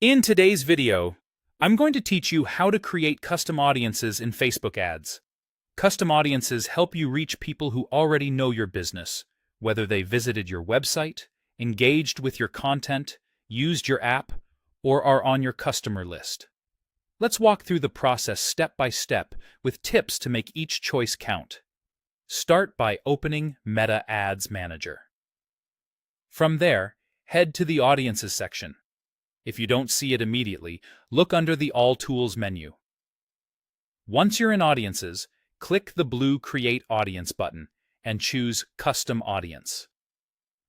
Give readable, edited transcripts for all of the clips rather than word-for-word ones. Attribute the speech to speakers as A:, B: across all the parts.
A: In today's video, I'm going to teach you how to create custom audiences in Facebook ads. Custom audiences help you reach people who already know your business, whether they visited your website, engaged with your content, used your app, or are on your customer list. Let's walk through the process step by step with tips to make each choice count. Start by opening Meta Ads Manager. From there, head to the Audiences section. If you don't see it immediately, look under the All Tools menu. Once you're in Audiences, click the blue Create Audience button and choose Custom Audience.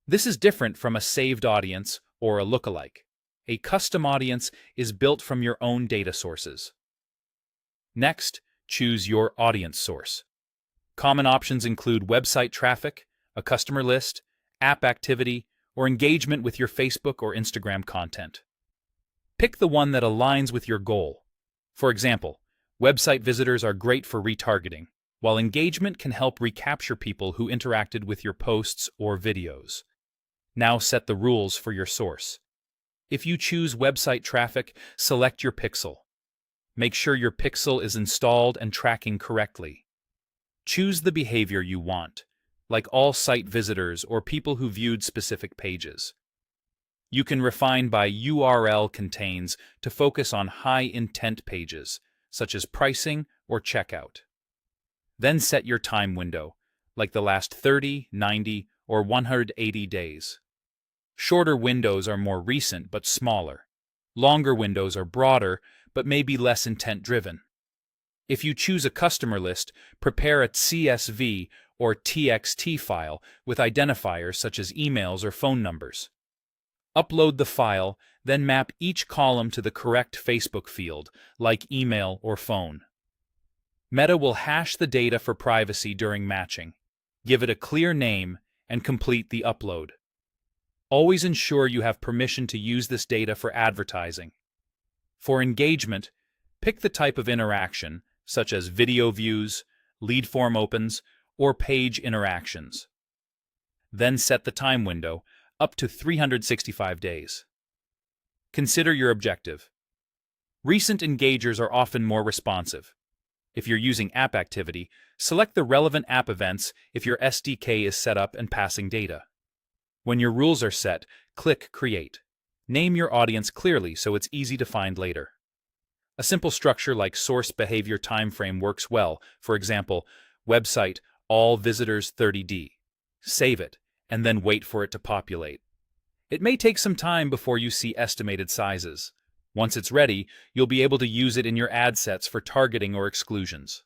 A: This is different from a saved audience or a lookalike. A custom audience is built from your own data sources. Next, choose your audience source. Common options include website traffic, a customer list, app activity, or engagement with your Facebook or Instagram content. Pick the one that aligns with your goal. For example, website visitors are great for retargeting, while engagement can help recapture people who interacted with your posts or videos. Now set the rules for your source. If you choose website traffic, select your pixel. Make sure your pixel is installed and tracking correctly. Choose the behavior you want, like all site visitors or people who viewed specific pages. You can refine by URL contains to focus on high-intent pages, such as pricing or checkout. Then set your time window, like the last 30, 90, or 180 days. Shorter windows are more recent but smaller. Longer windows are broader but may be less intent-driven. If you choose a customer list, prepare a CSV or TXT file with identifiers such as emails or phone numbers. Upload the file, then map each column to the correct Facebook field, like email or phone. Meta will hash the data for privacy during matching. Give it a clear name and complete the upload. Always ensure you have permission to use this data for advertising. For engagement, pick the type of interaction, such as video views, lead form opens, or page interactions. Then set the time window, up to 365 days. Consider your objective. Recent engagers are often more responsive. If you're using app activity, select the relevant app events if your SDK is set up and passing data. When your rules are set, click Create. Name your audience clearly so it's easy to find later. A simple structure like source behavior timeframe works well. For example, website all visitors 30D. Save it, and then wait for it to populate. It may take some time before you see estimated sizes. Once it's ready, you'll be able to use it in your ad sets for targeting or exclusions.